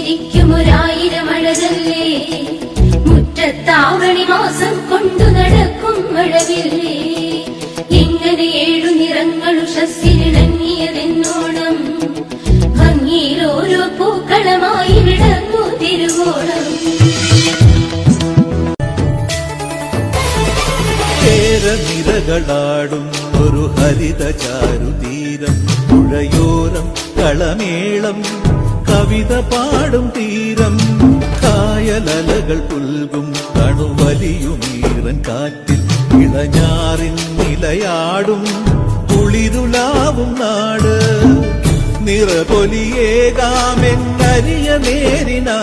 ചിരിക്കുമൊരായിരം അഴകല്ലേ മുറ്റത്താവണി മാസം കൊണ്ടു നടക്കും മഴവില്ലേ എങ്ങനെ 7 നിറങ്ങൾ ഉഷസ്സിലിണങ്ങിയതെന്നോണം ഭംഗിയിൽ ഓരോ പൂക്കളമായി വിടർന്നു തിരുവോണം നിരകളാടും ഒരു ഹരിത ചാരുതീരം പുഴയോരം കളമേളം കവിത പാടും തീരം കായലലകൾ പുൽകും കണുവലിയുമീറൻ കാറ്റിൽ ഇളഞ്ഞാറിൻ നിലയാടും കുളിരുലാവും നാട് നിറപൊലിയേകാമെന്നരിയ നേരിനാ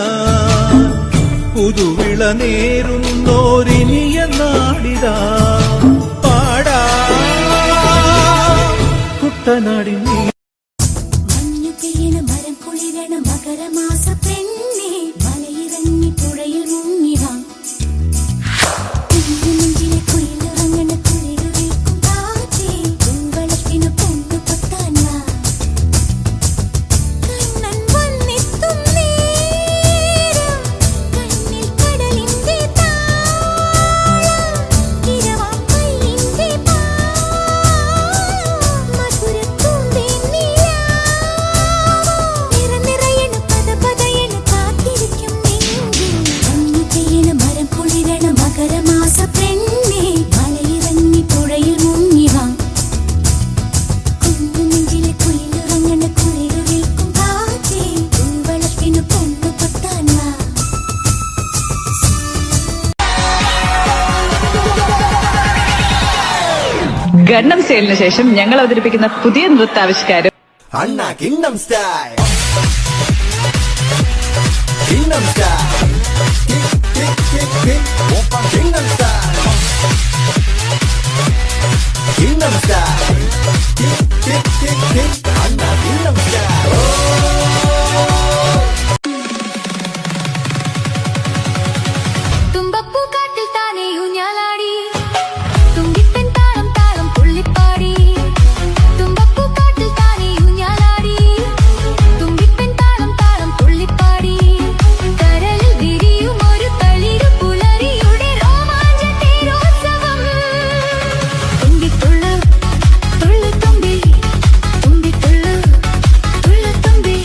പുതുവിള നേരുന്നോരിനിയ നാടിതാ പാടാ കുട്ടനാടിൻ മഞ്ഞു പെയ്യണ മരം കുളിരണ മകരമാസ പെണ്ണേ മലയിറങ്ങി പുഴയിൽ മുങ്ങിവാ നെഞ്ചിലെ കുയിലിറങ്ങണ കുളിരുവേക്കും കാറ്റേ പൂവളത്തിനു പൊന്നു പൊത്താൻ വാ കണ്ണൻ വന്നെത്തും നേരം കണ്ണിൽ കടലിന്റെ താളം ഇരവാം കൈയിന്റെ മധുരത്തുമ്പേ നിറനിറയണ പദപദയണ കാത്തിരിക്കും നെഞ്ചിൽ മഞ്ഞു പെയ്യണ മരം കുളിരണ മകരമാസ പെണ്ണേ മലയിറങ്ങി പുഴയിൽ മുങ്ങിവാ കുഞ്ഞുനെഞ്ചിലെ കുയിലിറങ്ങണ കുളിരുവേൽക്കും കാറ്റേ പൂവളത്തിനു പൊന്നു പൊത്താൻ വാ ഗണ്ണം സെയിലിന് ശേഷം ഞങ്ങൾ അവതരിപ്പിക്കുന്ന പുതിയ നൃത്താവിഷ്കാരം അണ്ണാ kingdom style kingdom style kingdom style kingdom style അണ്ണാ കിങ്ഡം സ്റ്റൈൽ തുമ്പപ്പൂക്കാട്ടിൽ താനേ ഊഞ്ഞാലാടി തുമ്പിപ്പൻ താളം താളം തുള്ളിപ്പാടി തുമ്പപ്പൂക്കാട്ടിൽ താനേ ഊഞ്ഞാലാടി തുമ്പിപ്പൻ താളം താളം തുള്ളിപ്പാടി കരളിൽ വിരിയും ഒരു തളിരു പുലരിയുടെ രോമാഞ്ച തേരോത്സവം തുമ്പിത്തുള്ളു തുള്ളു തുമ്പി തുമ്പിത്തുള്ളു തുള്ളു തുമ്പി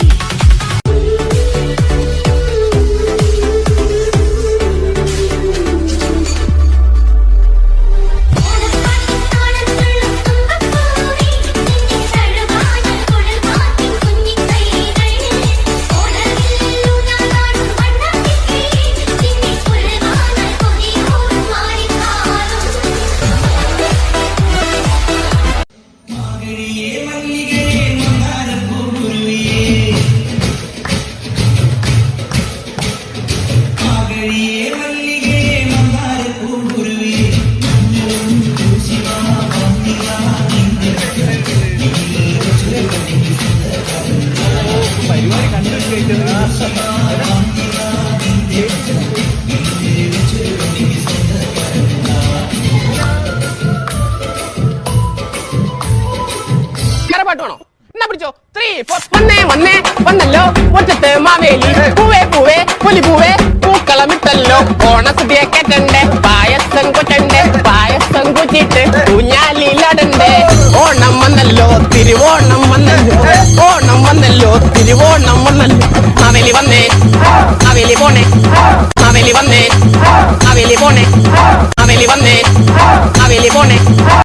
പാട്ടുവാണോ എന്നാ പിടിച്ചോ 3 4 വന്നേ വന്നല്ലോ മുറ്റത്ത് മാവേലി പൂവേ പൂവേ പുലി പൂവേ പൂക്കളമിട്ടല്ലോ ഓണസദ്യ കേട്ടണ്ടേ പായസം കൊറ്റണ്ടേ പായസം കുറ്റിട്ട് ഊഞ്ഞാലിലടണ്ടേ ഓണം വന്നല്ലോ തിരുവോണം വന്നല്ലോ ഓണം വന്നല്ലോ തിരുവോണം വന്നല്ലോ മാവേലി വന്നേ മാവേലി പോണേ മാവേലി വന്നേ മാവേലി പോണേ